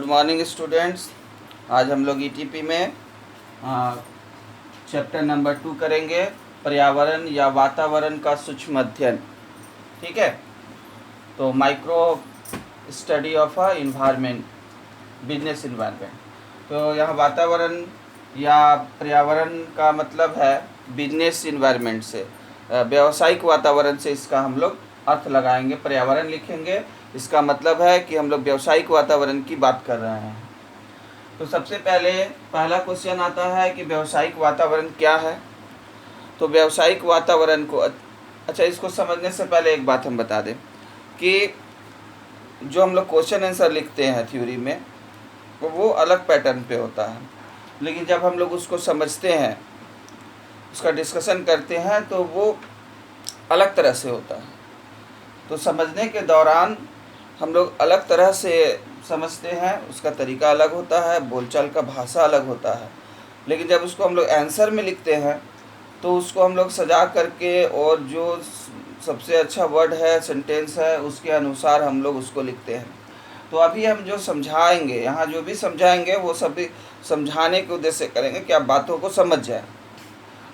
Morning students. आज हम लोग ईटीपी में चैप्टर नंबर 2 करेंगे, पर्यावरण या वातावरण का सूक्ष्म अध्ययन। ठीक है, तो micro study of a environment, business environment. तो यहाँ वातावरण या पर्यावरण का मतलब है बिजनेस इन्वायरमेंट से, व्यावसायिक वातावरण से इसका हम लोग अर्थ लगाएंगे। पर्यावरण लिखेंगे, इसका मतलब है कि हम लोग व्यावसायिक वातावरण की बात कर रहे हैं। तो सबसे पहला क्वेश्चन आता है कि व्यावसायिक वातावरण क्या है। तो व्यावसायिक वातावरण को अच्छा, इसको समझने से पहले एक बात हम बता दें कि जो हम लोग क्वेश्चन आंसर लिखते हैं थ्योरी में, वो अलग पैटर्न पे होता है, लेकिन जब हम लोग उसको समझते हैं, उसका डिस्कशन करते हैं, तो वो अलग तरह से होता है। तो समझने के दौरान हम लोग अलग तरह से समझते हैं, उसका तरीका अलग होता है, बोलचाल का भाषा अलग होता है। लेकिन जब उसको हम लोग आंसर में लिखते हैं तो उसको हम लोग सजा करके और जो सबसे अच्छा वर्ड है, सेंटेंस है, उसके अनुसार हम लोग उसको लिखते हैं। तो अभी हम जो समझाएंगे, यहाँ जो भी समझाएंगे वो सभी समझाने के उद्देश्य से करेंगे कि आप बातों को समझ जाएं।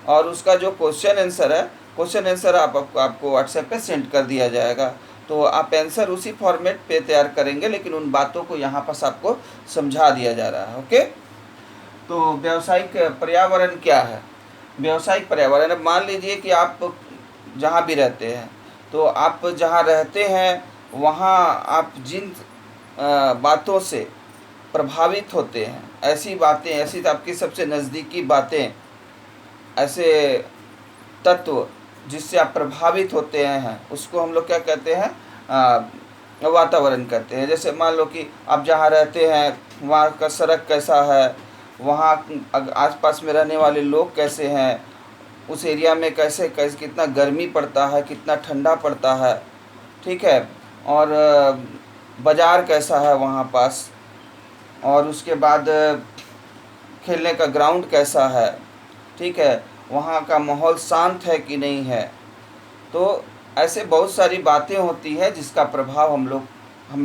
और उसका जो क्वेश्चन आंसर है, क्वेश्चन आंसर आपको व्हाट्सएप पे सेंड कर दिया जाएगा। तो आप आंसर उसी फॉर्मेट पे तैयार करेंगे, लेकिन उन बातों को यहाँ पास आपको समझा दिया जा रहा है। ओके, तो व्यावसायिक पर्यावरण क्या है। व्यावसायिक पर्यावरण, अब मान लीजिए कि आप जहाँ भी रहते हैं, तो आप जहाँ रहते हैं वहाँ आप जिन बातों से प्रभावित होते हैं, ऐसी बातें, ऐसी आपकी सबसे नज़दीकी बातें, ऐसे तत्व जिससे आप प्रभावित होते हैं, उसको हम लोग क्या कहते हैं, वातावरण कहते हैं। जैसे मान लो कि आप जहाँ रहते हैं वहाँ का सड़क कैसा है, वहाँ आसपास में रहने वाले लोग कैसे हैं, उस एरिया में कैसे कितना गर्मी पड़ता है, कितना ठंडा पड़ता है, ठीक है, और बाज़ार कैसा है वहाँ पास, और उसके बाद खेलने का ग्राउंड कैसा है, ठीक है, वहाँ का माहौल शांत है कि नहीं है। तो ऐसे बहुत सारी बातें होती है जिसका प्रभाव हम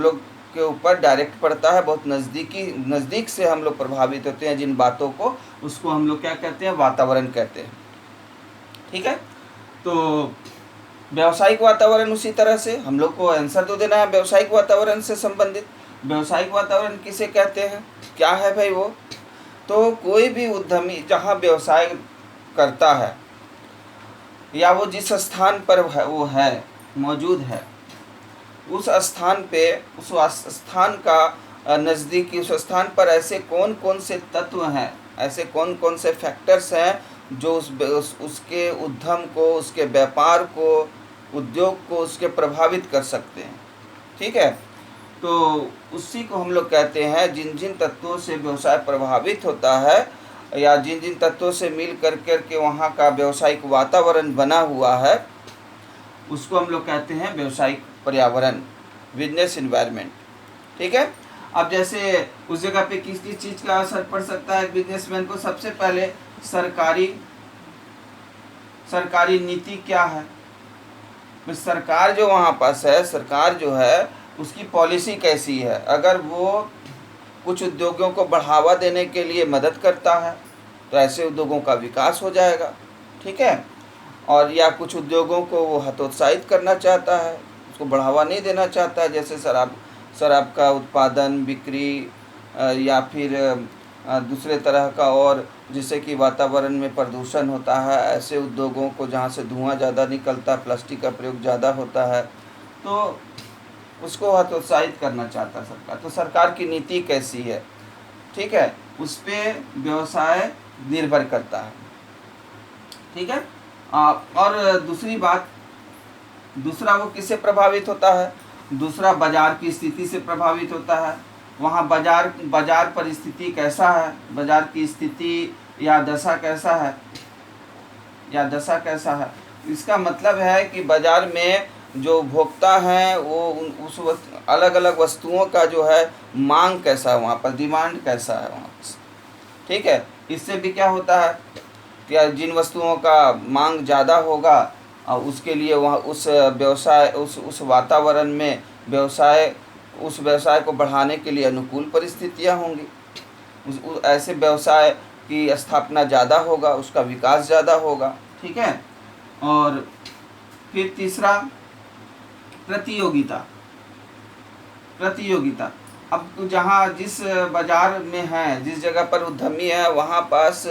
लोग के ऊपर डायरेक्ट पड़ता है। बहुत नज़दीक से हम लोग प्रभावित होते हैं जिन बातों को, उसको हम लोग क्या कहते हैं, वातावरण कहते हैं। ठीक है, तो व्यावसायिक वातावरण उसी तरह से हम लोग को आंसर तो देना है व्यावसायिक वातावरण से संबंधित। व्यावसायिक वातावरण किसे कहते हैं, क्या है भाई वो। तो कोई भी उद्यमी जहाँ व्यवसाय करता है या वो जिस स्थान पर वो है मौजूद है, उस स्थान पे, उस स्थान का नज़दीकी, उस स्थान पर ऐसे कौन कौन से तत्व हैं, ऐसे कौन कौन से फैक्टर्स हैं जो उसके उद्यम को, उसके व्यापार को, उद्योग को उसके प्रभावित कर सकते हैं। ठीक है, तो उसी को हम लोग कहते हैं, जिन जिन तत्वों से व्यवसाय प्रभावित होता है या जिन जिन तत्वों से मिल करके वहाँ का व्यावसायिक वातावरण बना हुआ है, उसको हम लोग कहते हैं व्यावसायिक पर्यावरण, बिजनेस इन्वायरमेंट। ठीक है, अब जैसे उस जगह पे किस किस चीज़ का असर पड़ सकता है बिजनेसमैन को। सबसे पहले सरकारी नीति क्या है। सरकार जो वहाँ पास है, सरकार जो है उसकी पॉलिसी कैसी है। अगर वो कुछ उद्योगों को बढ़ावा देने के लिए मदद करता है तो ऐसे उद्योगों का विकास हो जाएगा। ठीक है, और या कुछ उद्योगों को वो हतोत्साहित करना चाहता है, उसको बढ़ावा नहीं देना चाहता है, जैसे शराब का उत्पादन, बिक्री या फिर दूसरे तरह का, और जिससे कि वातावरण में प्रदूषण होता है, ऐसे उद्योगों को जहाँ से धुआं ज़्यादा निकलता है, प्लास्टिक का प्रयोग ज़्यादा होता है, तो उसको हतोत्साहित करना चाहता है सरकार। तो सरकार की नीति कैसी है, ठीक है, उस पर व्यवसाय निर्भर करता है। ठीक है, और दूसरी बात, दूसरा वो किससे प्रभावित होता है, दूसरा बाजार की स्थिति से प्रभावित होता है। वहाँ बाजार परिस्थिति कैसा है, बाजार की स्थिति या दशा कैसा है, इसका मतलब है कि बाजार में जो उपभोक्ता हैं वो उस अलग अलग वस्तुओं का जो है मांग कैसा है, वहाँ पर डिमांड कैसा है वहाँ पर। ठीक है, इससे भी क्या होता है कि जिन वस्तुओं का मांग ज़्यादा होगा उसके लिए वहाँ उस वातावरण में व्यवसाय उस व्यवसाय को बढ़ाने के लिए अनुकूल परिस्थितियाँ होंगी, ऐसे व्यवसाय की स्थापना ज़्यादा होगा, उसका विकास ज़्यादा होगा। ठीक है। और फिर तीसरा प्रतियोगिता। प्रतियोगिता, अब जहाँ जिस बाज़ार में है, जिस जगह पर उद्यमी है, वहाँ पास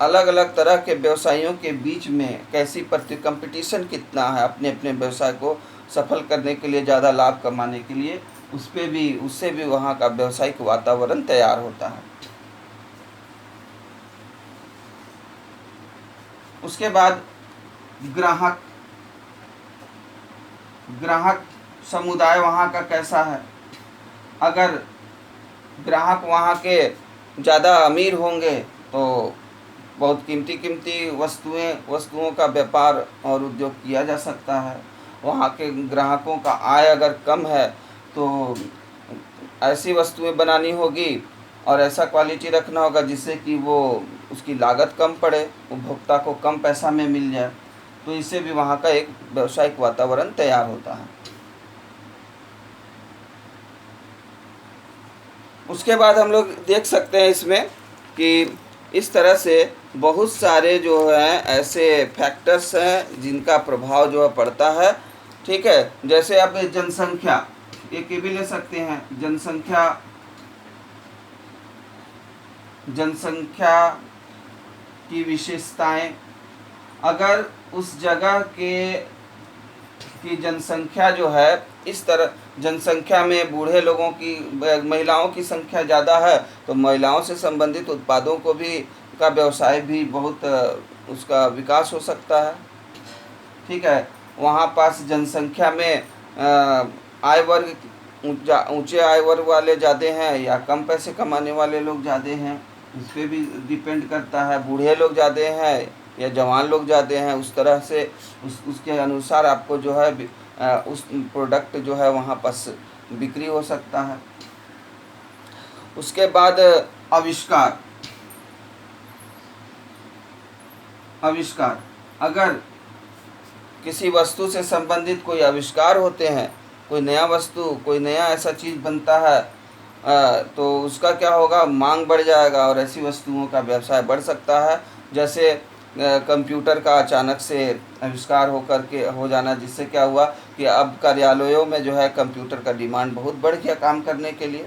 अलग अलग तरह के व्यवसायियों के बीच में कैसी कंपटीशन कितना है अपने अपने व्यवसाय को सफल करने के लिए, ज़्यादा लाभ कमाने के लिए, उससे भी वहाँ का व्यवसायिक वातावरण तैयार होता है। उसके बाद ग्राहक समुदाय वहाँ का कैसा है। अगर ग्राहक वहाँ के ज़्यादा अमीर होंगे तो बहुत कीमती वस्तुओं का व्यापार और उद्योग किया जा सकता है। वहाँ के ग्राहकों का आय अगर कम है तो ऐसी वस्तुएं बनानी होगी और ऐसा क्वालिटी रखना होगा जिससे कि वो उसकी लागत कम पड़े, उपभोक्ता को कम पैसा में मिल जाए। तो इससे भी वहाँ का एक व्यावसायिक वातावरण तैयार होता है। उसके बाद हम लोग देख सकते हैं इसमें कि इस तरह से बहुत सारे जो हैं ऐसे फैक्टर्स हैं जिनका प्रभाव जो है पड़ता है। ठीक है। जैसे अब जनसंख्या, एक ये भी ले सकते हैं, जनसंख्या की विशेषताएं। अगर उस जगह की जनसंख्या जो है इस तरह, जनसंख्या में बूढ़े लोगों की, महिलाओं की संख्या ज़्यादा है तो महिलाओं से संबंधित उत्पादों का व्यवसाय भी बहुत उसका विकास हो सकता है। ठीक है। वहाँ पास जनसंख्या में आय वर्ग, ऊंचे आय वर्ग वाले ज़्यादा हैं या कम पैसे कमाने वाले लोग ज़्यादा हैं, इस पर भी डिपेंड करता है। बूढ़े लोग ज़्यादा हैं या जवान लोग ज़्यादा हैं, उस तरह से उसके अनुसार आपको जो है उस प्रोडक्ट जो है वहाँ पास बिक्री हो सकता है। उसके बाद आविष्कार। अगर किसी वस्तु से संबंधित कोई आविष्कार होते हैं, कोई नया वस्तु, कोई नया ऐसा चीज़ बनता है तो उसका क्या होगा, मांग बढ़ जाएगा और ऐसी वस्तुओं का व्यवसाय बढ़ सकता है। जैसे कंप्यूटर का अचानक से आविष्कार हो जाना, जिससे क्या हुआ कि अब कार्यालयों में जो है कंप्यूटर का डिमांड बहुत बढ़ गया काम करने के लिए।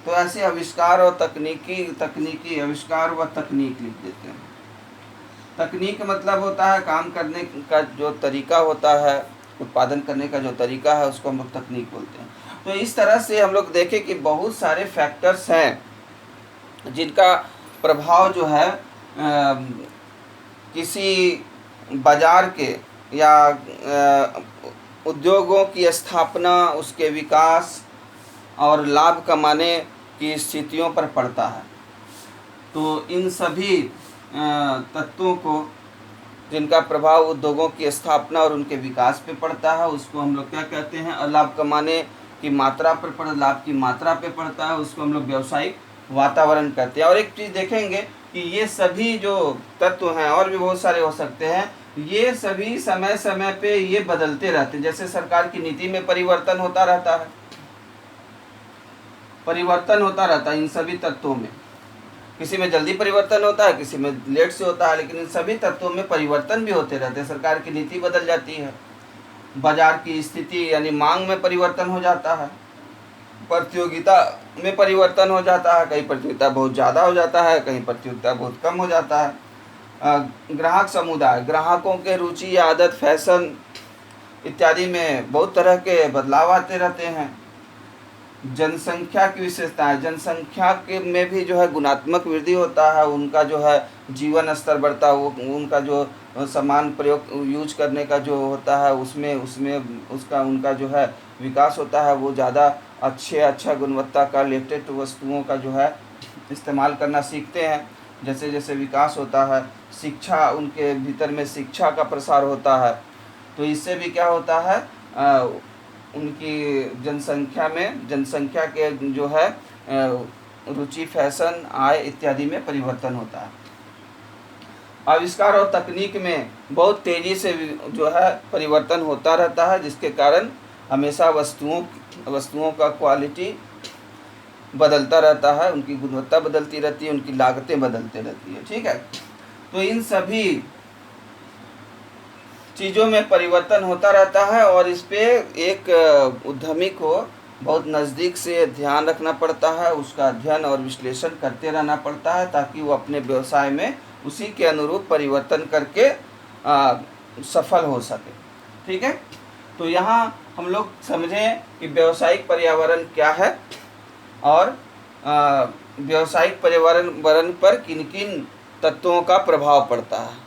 तो ऐसे आविष्कार और तकनीकी आविष्कार व तकनीक लिख देते हैं। तकनीक मतलब होता है काम करने का जो तरीका होता है, उत्पादन करने का जो तरीका है, उसको हम लोग तकनीक बोलते हैं। तो इस तरह से हम लोग देखें कि बहुत सारे फैक्टर्स हैं जिनका प्रभाव जो है किसी बाज़ार के या उद्योगों की स्थापना, उसके विकास और लाभ कमाने की स्थितियों पर पड़ता है। तो इन सभी तत्वों को, जिनका प्रभाव उद्योगों की स्थापना और उनके विकास पे पड़ता है, उसको हम लोग क्या कहते हैं, और लाभ कमाने की मात्रा पर लाभ की मात्रा पे पड़ता है, उसको हम लोग व्यावसायिक वातावरण कहते हैं। और एक चीज़ देखेंगे कि ये सभी जो तत्व हैं, और भी बहुत सारे हो सकते हैं, ये सभी समय समय पे ये बदलते रहते हैं। जैसे सरकार की नीति में परिवर्तन होता रहता है, इन सभी तत्वों में। किसी में जल्दी परिवर्तन होता है, किसी में लेट से होता है, लेकिन इन सभी तत्वों में परिवर्तन भी होते रहते हैं। सरकार की नीति बदल जाती है, बाजार की स्थिति यानी मांग में परिवर्तन हो जाता है, प्रतियोगिता में परिवर्तन हो जाता है, कहीं प्रतियोगिता बहुत ज़्यादा हो जाता है, कहीं प्रतियोगिता बहुत कम हो जाता है। ग्राहक समुदाय, ग्राहकों के रुचि या आदत, फैशन इत्यादि में बहुत तरह के बदलाव आते रहते हैं। जनसंख्या की विशेषताएं, जनसंख्या के में भी जो है गुणात्मक वृद्धि होता है, उनका जो है जीवन स्तर बढ़ता है, वो उनका जो सामान प्रयोग यूज करने का जो होता है उसमें उनका जो है विकास होता है, वो ज़्यादा अच्छा गुणवत्ता का लेटेस्ट वस्तुओं का जो है इस्तेमाल करना सीखते हैं। जैसे जैसे विकास होता है, शिक्षा, उनके भीतर में शिक्षा का प्रसार होता है, तो इससे भी क्या होता है, उनकी जनसंख्या के जो है रुचि, फैशन, आय इत्यादि में परिवर्तन होता है। आविष्कार और तकनीक में बहुत तेज़ी से जो है परिवर्तन होता रहता है, जिसके कारण हमेशा वस्तुओं वस्तुओं का क्वालिटी बदलता रहता है, उनकी गुणवत्ता बदलती रहती है, उनकी लागतें बदलती रहती है। ठीक है, तो इन सभी चीज़ों में परिवर्तन होता रहता है और इस पे एक उद्यमी को बहुत नज़दीक से ध्यान रखना पड़ता है, उसका अध्ययन और विश्लेषण करते रहना पड़ता है ताकि वो अपने व्यवसाय में उसी के अनुरूप परिवर्तन करके सफल हो सके। ठीक है, तो यहाँ हम लोग समझें कि व्यावसायिक पर्यावरण क्या है और व्यावसायिक पर्यावरण पर किन किन तत्वों का प्रभाव पड़ता है।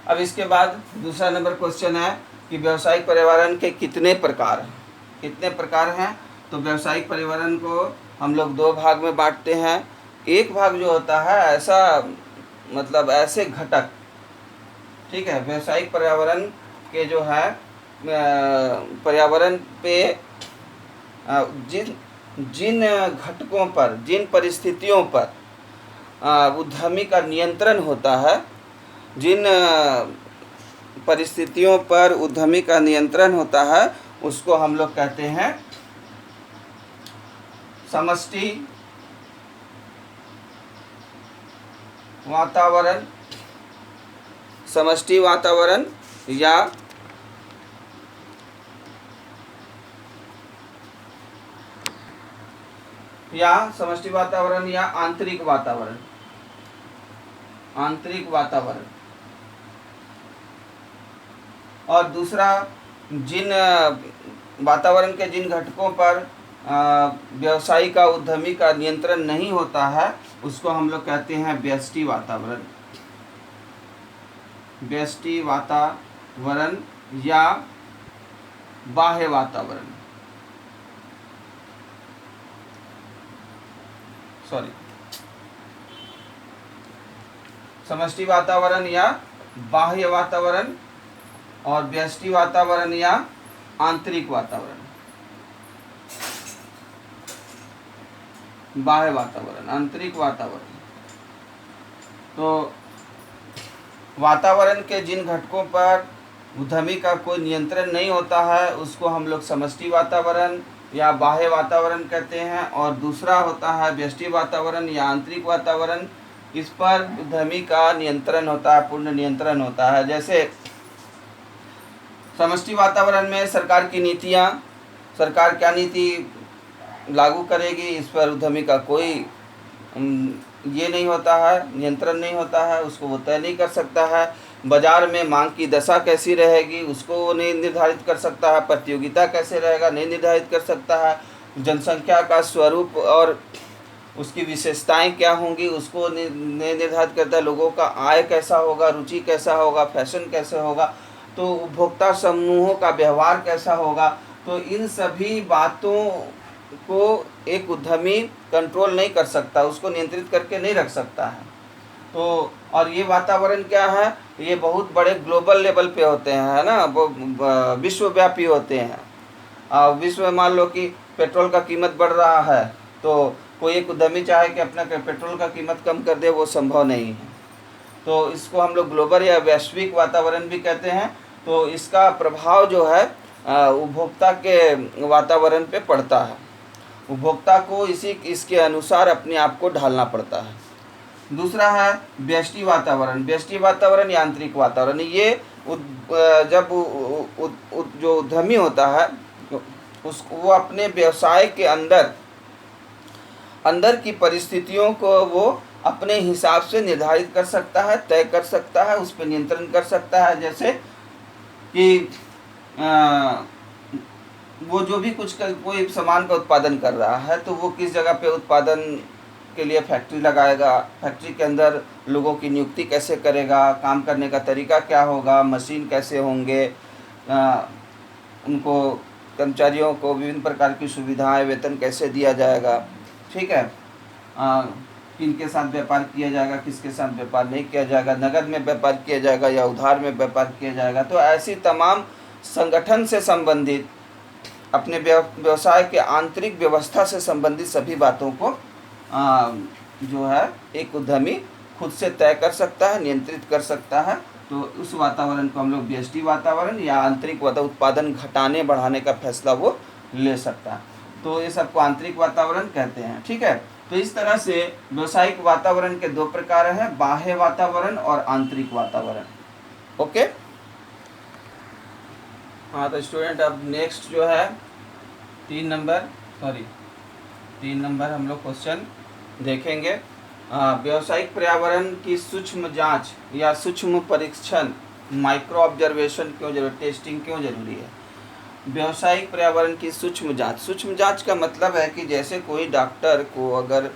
अब इसके बाद दूसरा नंबर क्वेश्चन है कि व्यावसायिक पर्यावरण के कितने प्रकार हैं। कितने प्रकार हैं, तो व्यावसायिक पर्यावरण को हम लोग दो भाग में बांटते हैं। एक भाग जो होता है ऐसा मतलब ऐसे घटक, ठीक है, व्यावसायिक पर्यावरण के जो है पर्यावरण पे जिन घटकों पर, जिन परिस्थितियों पर उद्यमी का नियंत्रण होता है, जिन परिस्थितियों पर उद्यमी का नियंत्रण होता है उसको हम लोग कहते हैं समष्टि वातावरण, समष्टि वातावरण या समष्टि वातावरण या आंतरिक वातावरण। आंतरिक वातावरण और दूसरा, जिन वातावरण के जिन घटकों पर व्यवसायी का उद्यमी का नियंत्रण नहीं होता है उसको हम लोग कहते हैं व्यष्टि वातावरण। व्यष्टि वातावरण या बाह्य वातावरण, समष्टि वातावरण या बाह्य वातावरण और व्यष्टि वातावरण या आंतरिक वातावरण। बाह्य वातावरण, आंतरिक वातावरण, तो वातावरण के जिन घटकों पर उद्यमी का कोई नियंत्रण नहीं होता है उसको हम लोग समष्टि वातावरण या बाह्य वातावरण कहते हैं। और दूसरा होता है व्यष्टि वातावरण या आंतरिक वातावरण, इस पर उद्यमी का नियंत्रण होता है, पूर्ण नियंत्रण होता है। जैसे समष्टि वातावरण में सरकार की नीतियाँ, सरकार क्या नीति लागू करेगी इस पर उद्यमी का कोई ये नहीं होता है, नियंत्रण नहीं होता है, उसको वो तय नहीं कर सकता है। बाजार में मांग की दशा कैसी रहेगी उसको वो नहीं निर्धारित कर सकता है, प्रतियोगिता कैसे रहेगा नहीं निर्धारित कर सकता है, जनसंख्या का स्वरूप और उसकी विशेषताएं क्या होंगी उसको नहीं निर्धारित करता है, लोगों का आय कैसा होगा, रुचि कैसा होगा, फैशन कैसे होगा, तो उपभोक्ता समूहों का व्यवहार कैसा होगा। तो इन सभी बातों को एक उद्यमी कंट्रोल नहीं कर सकता, उसको नियंत्रित करके नहीं रख सकता है। तो और ये वातावरण क्या है, ये बहुत बड़े ग्लोबल लेवल पे होते हैं, है ना, वो विश्वव्यापी होते हैं। विश्व में मान लो कि पेट्रोल का कीमत बढ़ रहा है तो कोई एक उद्यमी चाहे कि अपना पेट्रोल का कीमत कम कर दे, वो संभव नहीं है। तो इसको हम लोग ग्लोबल या वैश्विक वातावरण भी कहते हैं। तो इसका प्रभाव जो है उपभोक्ता के वातावरण पे पड़ता है, उपभोक्ता को इसके अनुसार अपने आप को ढालना पड़ता है। दूसरा है व्यष्टि वातावरण, व्यष्टि वातावरण या आंतरिक वातावरण। ये जब जो उद्यमी होता है वो अपने व्यवसाय के अंदर की परिस्थितियों को वो अपने हिसाब से निर्धारित कर सकता है, तय कर सकता है, उस पर नियंत्रण कर सकता है। जैसे कि वो जो भी कोई सामान का उत्पादन कर रहा है तो वो किस जगह पे उत्पादन के लिए फैक्ट्री लगाएगा, फैक्ट्री के अंदर लोगों की नियुक्ति कैसे करेगा, काम करने का तरीका क्या होगा, मशीन कैसे होंगे, उनको कर्मचारियों को विभिन्न प्रकार की सुविधाएं, वेतन कैसे दिया जाएगा, ठीक है, किनके साथ व्यापार किया जाएगा, किसके साथ व्यापार नहीं किया जाएगा, नगद में व्यापार किया जाएगा या उधार में व्यापार किया जाएगा। तो ऐसी तमाम संगठन से संबंधित, अपने व्यवसाय के आंतरिक व्यवस्था से संबंधित सभी बातों को जो है एक उद्यमी खुद से तय कर सकता है, नियंत्रित कर सकता है तो उस वातावरण को हम लोग व्यष्टि वातावरण या आंतरिक उत्पादन घटाने बढ़ाने का फैसला वो ले सकता है। तो ये सबको आंतरिक वातावरण कहते हैं। ठीक है, तो इस तरह से व्यवसायिक वातावरण के दो प्रकार हैं, बाह्य वातावरण और आंतरिक वातावरण। ओके, हाँ तो स्टूडेंट अब नेक्स्ट जो है 3 नंबर हम लोग क्वेश्चन देखेंगे। व्यावसायिक पर्यावरण की सूक्ष्म जांच या सूक्ष्म परीक्षण, माइक्रो ऑब्जर्वेशन क्यों जरूरी, टेस्टिंग क्यों जरूरी है। व्यावसायिक पर्यावरण की सूक्ष्म जांच का मतलब है कि जैसे कोई डॉक्टर को अगर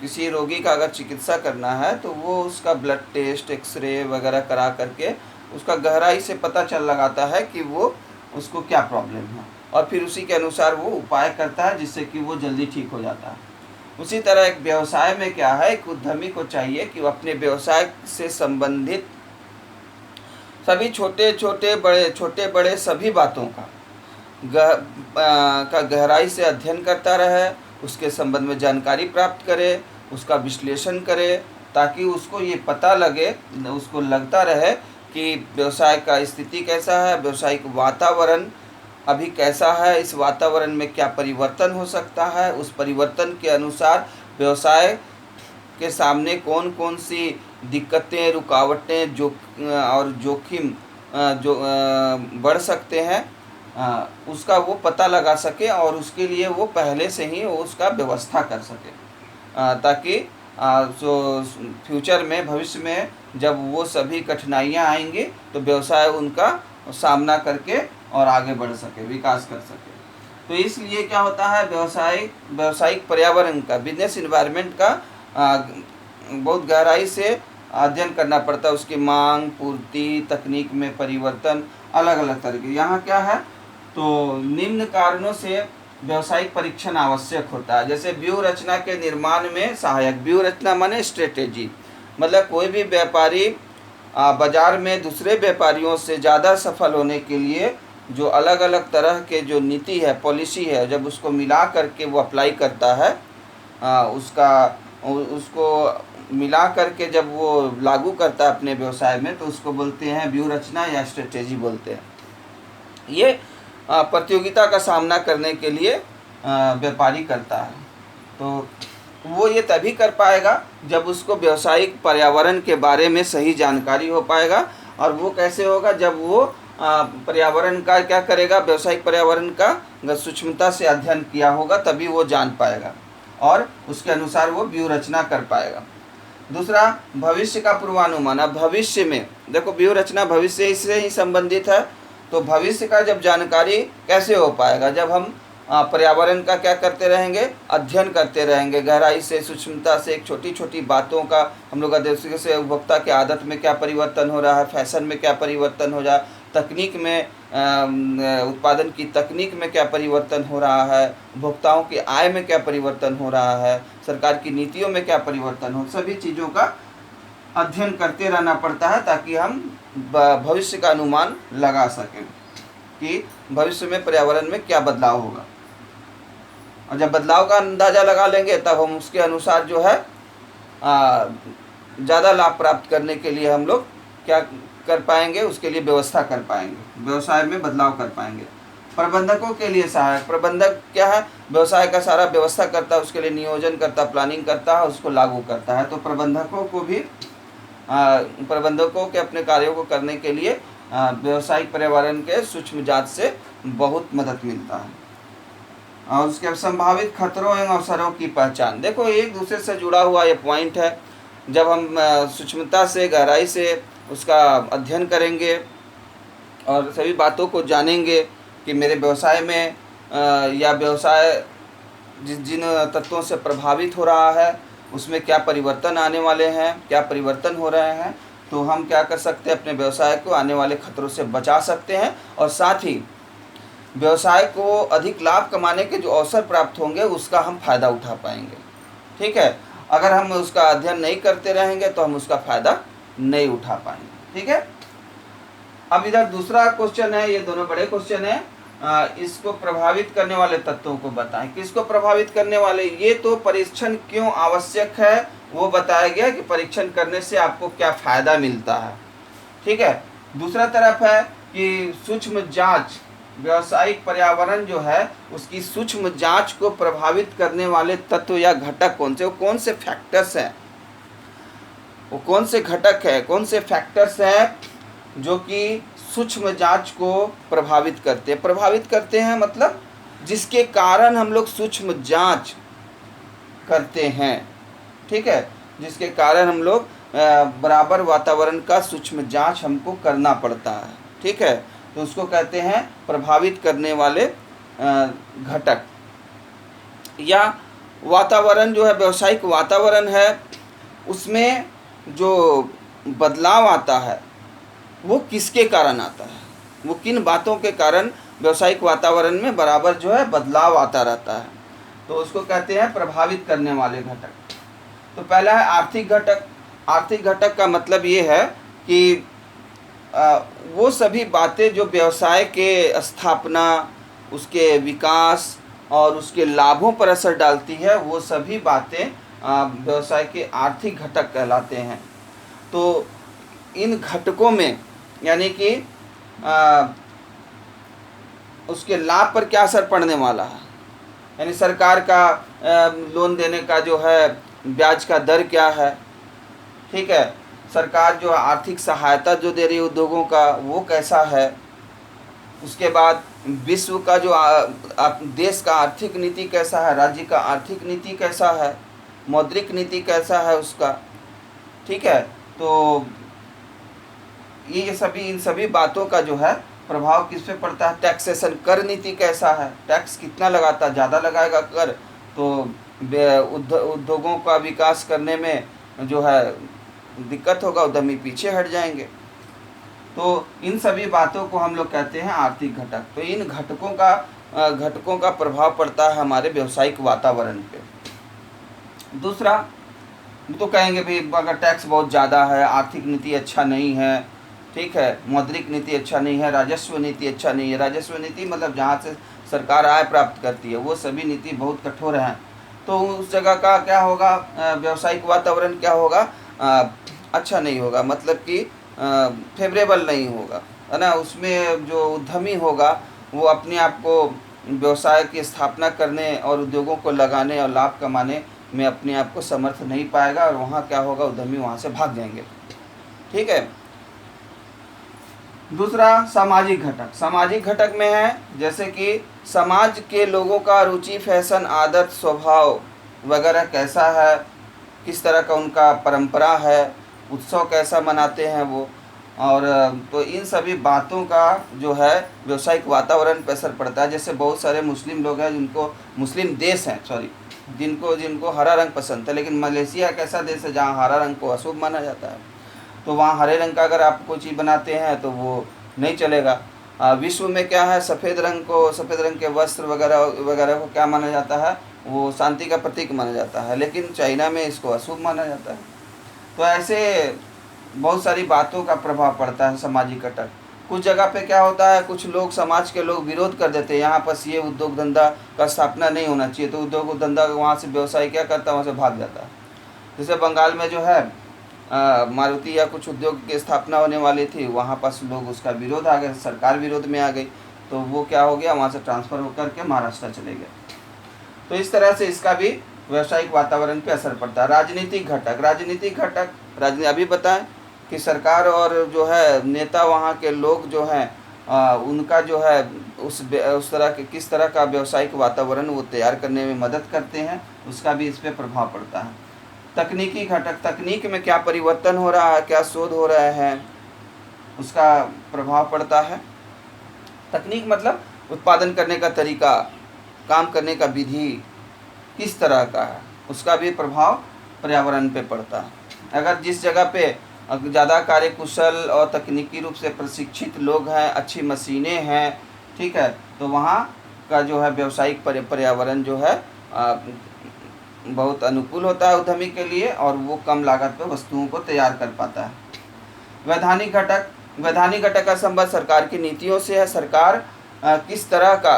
किसी रोगी का अगर चिकित्सा करना है तो वो उसका ब्लड टेस्ट, एक्सरे वगैरह करा करके उसका गहराई से पता चल लगाता है कि वो उसको क्या प्रॉब्लम है और फिर उसी के अनुसार वो उपाय करता है जिससे कि वो जल्दी ठीक हो जाता है। उसी तरह एक व्यवसाय में क्या है, एक उद्यमी को चाहिए कि वो अपने व्यवसाय से संबंधित सभी छोटे बड़े सभी बातों का गहराई से अध्ययन करता रहे, उसके संबंध में जानकारी प्राप्त करे, उसका विश्लेषण करे, ताकि उसको ये पता लगे, उसको लगता रहे कि व्यवसाय का स्थिति कैसा है, व्यवसायिक वातावरण अभी कैसा है, इस वातावरण में क्या परिवर्तन हो सकता है, उस परिवर्तन के अनुसार व्यवसाय के सामने कौन कौन सी दिक्कतें, रुकावटें और जोखिम जो बढ़ सकते हैं, उसका वो पता लगा सके और उसके लिए वो पहले से ही उसका व्यवस्था कर सके, ताकि जो फ्यूचर में, भविष्य में जब वो सभी कठिनाइयाँ आएंगी तो व्यवसाय उनका सामना करके और आगे बढ़ सके, विकास कर सके। तो इसलिए क्या होता है, व्यावसायिक पर्यावरण का, बिजनेस इन्वायरमेंट का बहुत गहराई से अध्ययन करना पड़ता है, उसकी मांग, पूर्ति, तकनीक में परिवर्तन, अलग अलग तरह के। यहाँ क्या है, तो निम्न कारणों से व्यावसायिक परीक्षण आवश्यक होता है। जैसे व्यूह रचना के निर्माण में सहायक, व्यूह रचना माने स्ट्रेटेजी, मतलब कोई भी व्यापारी बाजार में दूसरे व्यापारियों से ज़्यादा सफल होने के लिए जो अलग अलग तरह के जो नीति है, पॉलिसी है, जब उसको मिला करके वो अप्लाई करता है, उसको मिला करके जब वो लागू करता है अपने व्यवसाय में, तो उसको बोलते हैं व्यूह रचना या स्ट्रेटेजी बोलते हैं। ये प्रतियोगिता का सामना करने के लिए व्यापारी करता है। तो वो ये तभी कर पाएगा जब उसको व्यावसायिक पर्यावरण के बारे में सही जानकारी हो पाएगा। और वो कैसे होगा, जब वो पर्यावरण का क्या करेगा, व्यावसायिक पर्यावरण का सूक्ष्मता से अध्ययन किया होगा, तभी वो जान पाएगा और उसके अनुसार वो व्यूह रचना कर पाएगा। दूसरा, भविष्य का पूर्वानुमान। अब भविष्य में देखो, व्यूह रचना भविष्य से ही संबंधित है, तो भविष्य का जब जानकारी कैसे हो पाएगा, जब हम पर्यावरण का क्या करते रहेंगे, अध्ययन करते रहेंगे गहराई से, सूक्ष्मता से, एक छोटी छोटी बातों का हम लोग जैसे से उपभोक्ता के आदत में क्या परिवर्तन हो रहा है, फैशन में क्या परिवर्तन हो रहा है, तकनीक में उत्पादन की तकनीक में क्या परिवर्तन हो रहा है, उपभोक्ताओं की आय में क्या परिवर्तन हो रहा है, सरकार की नीतियों में क्या परिवर्तन हो, सभी चीज़ों का अध्ययन करते रहना पड़ता है ताकि हम भविष्य का अनुमान लगा सकें कि भविष्य में पर्यावरण में क्या बदलाव होगा। और जब बदलाव का अंदाज़ा लगा लेंगे तब हम उसके अनुसार जो है ज़्यादा लाभ प्राप्त करने के लिए हम लोग क्या कर पाएंगे, उसके लिए व्यवस्था कर पाएंगे, व्यवसाय में बदलाव कर पाएंगे। प्रबंधकों के लिए सहायक, प्रबंधक क्या है, व्यवसाय का सारा व्यवस्था करता है, उसके लिए नियोजन करता, प्लानिंग करता है, उसको लागू करता है। तो प्रबंधकों को भी प्रबंधकों के अपने कार्यों को करने के लिए व्यावसायिक पर्यावरण के सूक्ष्म जांच से बहुत मदद मिलता है। और उसके संभावित खतरों एवं अवसरों की पहचान, देखो एक दूसरे से जुड़ा हुआ ये पॉइंट है। जब हम सूक्ष्मता से, गहराई से उसका अध्ययन करेंगे और सभी बातों को जानेंगे कि मेरे व्यवसाय में या व्यवसाय जिन तत्वों से प्रभावित हो रहा है उसमें क्या परिवर्तन आने वाले हैं, क्या परिवर्तन हो रहे हैं, तो हम क्या कर सकते हैं, अपने व्यवसाय को आने वाले खतरों से बचा सकते हैं और साथ ही व्यवसाय को अधिक लाभ कमाने के जो अवसर प्राप्त होंगे उसका हम फ़ायदा उठा पाएंगे। ठीक है, अगर हम उसका अध्ययन नहीं करते रहेंगे तो हम उसका फ़ायदा नहीं उठा पाएंगे। ठीक है, अब इधर दूसरा क्वेश्चन है, ये दोनों बड़े क्वेश्चन है। इसको प्रभावित करने वाले तत्वों को बताएं। किसको प्रभावित करने वाले, ये तो परीक्षण क्यों आवश्यक है वो बताया गया कि परीक्षण करने से आपको क्या फ़ायदा मिलता है। ठीक है। दूसरा तरफ है कि सूक्ष्म जांच, व्यावसायिक पर्यावरण जो है उसकी सूक्ष्म जांच को प्रभावित करने वाले तत्व या घटक कौन से, वो कौन से फैक्टर्स हैं, वो कौन से घटक है, कौन से फैक्टर्स हैं जो कि सूक्ष्म जांच को प्रभावित करते हैं मतलब जिसके कारण हम लोग सूक्ष्म जांच करते हैं, ठीक है, जिसके कारण हम लोग बराबर वातावरण का सूक्ष्म जांच हमको करना पड़ता है, ठीक है। तो उसको कहते हैं प्रभावित करने वाले घटक। या वातावरण जो है, व्यावसायिक वातावरण है, उसमें जो बदलाव आता है वो किसके कारण आता है, वो किन बातों के कारण व्यावसायिक वातावरण में बराबर जो है बदलाव आता रहता है, तो उसको कहते हैं प्रभावित करने वाले घटक। तो पहला है आर्थिक घटक। आर्थिक घटक का मतलब ये है कि वो सभी बातें जो व्यवसाय के स्थापना, उसके विकास और उसके लाभों पर असर डालती है, वो सभी बातें व्यवसाय के आर्थिक घटक कहलाते हैं। तो इन घटकों में यानी कि उसके लाभ पर क्या असर पड़ने वाला है, यानी सरकार का लोन देने का जो है ब्याज का दर क्या है, ठीक है, सरकार जो आर्थिक सहायता जो दे रही है उद्योगों का वो कैसा है, उसके बाद विश्व का जो देश का आर्थिक नीति कैसा है, राज्य का आर्थिक नीति कैसा है, मौद्रिक नीति कैसा है उसका, ठीक है। तो ये सभी, इन सभी बातों का जो है प्रभाव किस पे पड़ता है, टैक्सेशन, कर नीति कैसा है, टैक्स कितना लगाता, ज़्यादा लगाएगा कर तो उद्योगों का विकास करने में जो है दिक्कत होगा, उद्यमी पीछे हट जाएंगे। तो इन सभी बातों को हम लोग कहते हैं आर्थिक घटक। तो इन घटकों का प्रभाव पड़ता है हमारे व्यावसायिक वातावरण पे। दूसरा तो कहेंगे भाई अगर टैक्स बहुत ज़्यादा है, आर्थिक नीति अच्छा नहीं है, ठीक है, मौद्रिक नीति अच्छा नहीं है, राजस्व नीति अच्छा नहीं है। राजस्व नीति मतलब जहाँ से सरकार आय प्राप्त करती है वो सभी नीति बहुत कठोर हैं, तो उस जगह का क्या होगा, व्यावसायिक वातावरण क्या होगा, अच्छा नहीं होगा, मतलब कि फेवरेबल नहीं होगा, है ना। उसमें जो उद्यमी होगा वो अपने आप को व्यवसाय की स्थापना करने और उद्योगों को लगाने और लाभ कमाने में अपने आप को समर्थ नहीं पाएगा, और वहाँ क्या होगा, उद्यमी वहाँ से भाग जाएंगे, ठीक है। दूसरा सामाजिक घटक। सामाजिक घटक में है जैसे कि समाज के लोगों का रुचि, फैशन, आदत, स्वभाव वगैरह कैसा है, किस तरह का उनका परंपरा है, उत्सव कैसा मनाते हैं वो, और तो इन सभी बातों का जो है व्यावसायिक वातावरण पर असर पड़ता है। जैसे बहुत सारे मुस्लिम लोग हैं जिनको, मुस्लिम देश हैं सॉरी, जिनको हरा रंग पसंद है, लेकिन मलेशिया एक ऐसा देश है जहाँ हरा रंग को अशुभ माना जाता है, तो वहाँ हरे रंग का अगर आप कोई चीज़ बनाते हैं तो वो नहीं चलेगा। विश्व में क्या है, सफ़ेद रंग के वस्त्र वगैरह को क्या माना जाता है, वो शांति का प्रतीक माना जाता है, लेकिन चाइना में इसको अशुभ माना जाता है। तो ऐसे बहुत सारी बातों का प्रभाव पड़ता है सामाजिक घटक। कुछ जगह पे क्या होता है, कुछ लोग, समाज के लोग विरोध कर देते हैं, यहाँ पर ये उद्योग धंधा का स्थापना नहीं होना चाहिए, तो उद्योग धंधा वहाँ से व्यवसाय क्या करता है, वहाँ से भाग जाता है। जैसे बंगाल में जो है मारुति या कुछ उद्योग की स्थापना होने वाली थी, वहाँ पर लोग, उसका विरोध आ गया, सरकार विरोध में आ गई, तो वो क्या हो गया, वहाँ से ट्रांसफ़र होकर के महाराष्ट्र चले गए। तो इस तरह से इसका भी व्यावसायिक वातावरण पे असर पड़ता है। राजनीतिक घटक अभी बताएं कि सरकार और जो है नेता, वहाँ के लोग जो हैं, उनका जो है उस तरह के, किस तरह का व्यावसायिक वातावरण वो तैयार करने में मदद करते हैं, उसका भी इस पर प्रभाव पड़ता है। तकनीकी घटक, तकनीक में क्या परिवर्तन हो रहा है, क्या शोध हो रहे हैं, उसका प्रभाव पड़ता है। तकनीक मतलब उत्पादन करने का तरीका, काम करने का विधि किस तरह का है, उसका भी प्रभाव पर्यावरण पे पड़ता है। अगर जिस जगह पे ज़्यादा कार्यकुशल और तकनीकी रूप से प्रशिक्षित लोग हैं, अच्छी मशीनें हैं, ठीक है, तो वहाँ का जो है व्यावसायिक पर्यावरण जो है बहुत अनुकूल होता है उद्यमी के लिए, और वो कम लागत पर वस्तुओं को तैयार कर पाता है। वैधानिक घटक का संबंध सरकार की नीतियों से है। सरकार किस तरह का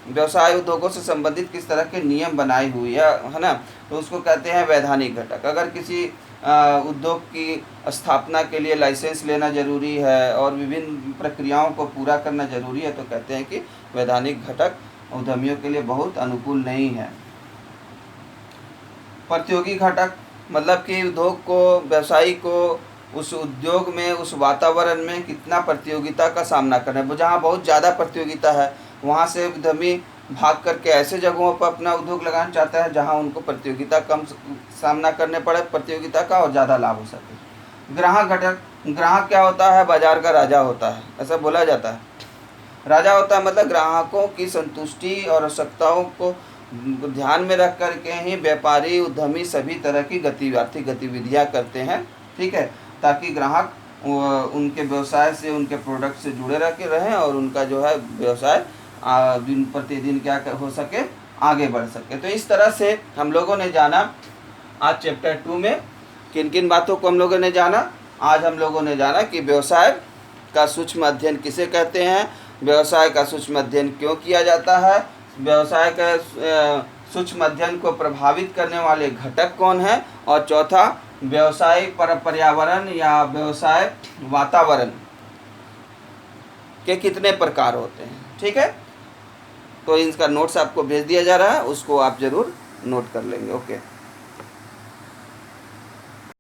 व्यवसाय उद्योगों से संबंधित किस तरह के नियम बनाई हुई है ना, तो उसको कहते हैं वैधानिक घटक। अगर किसी उद्योग की स्थापना के लिए लाइसेंस लेना जरूरी है और विभिन्न प्रक्रियाओं को पूरा करना जरूरी है, तो कहते हैं कि वैधानिक घटक उद्यमियों के लिए बहुत अनुकूल नहीं है। प्रतियोगी घटक मतलब कि उद्योग को, व्यवसायी को उस उद्योग में, उस वातावरण में कितना प्रतियोगिता का सामना करना है। जहाँ बहुत ज़्यादा प्रतियोगिता है वहाँ से उद्यमी भाग करके ऐसे जगहों पर अपना उद्योग लगाना चाहता है जहाँ उनको प्रतियोगिता कम सामना करने पड़े, प्रतियोगिता का, और ज़्यादा लाभ हो सके। ग्राहक घटक, ग्राहक क्या होता है? बाजार का राजा होता है, ऐसा बोला जाता है। राजा होता है मतलब ग्राहकों की संतुष्टि और आवश्यकताओं को ध्यान में रख करके ही व्यापारी, उद्यमी सभी तरह की आर्थिक गतिविधियाँ करते हैं, ठीक है, ताकि ग्राहक उनके व्यवसाय से, उनके प्रोडक्ट से जुड़े रह के रहें और उनका जो है व्यवसाय दिन प्रतिदिन क्या हो सके, आगे बढ़ सके। तो इस तरह से हम लोगों ने जाना आज चैप्टर 2 में किन किन बातों को हम लोगों ने जाना। आज हम लोगों ने जाना कि व्यवसाय का सूक्ष्म अध्ययन किसे कहते हैं, व्यवसाय का सूक्ष्म अध्ययन क्यों किया जाता है, व्यवसाय का सूक्ष्म अध्ययन को प्रभावित करने वाले घटक कौन हैं, और चौथा व्यवसाय पर्यावरण या व्यवसाय वातावरण के कितने प्रकार होते हैं। ठीक है, तो इनका नोट्स आपको भेज दिया जा रहा है, उसको आप ज़रूर नोट कर लेंगे। ओके।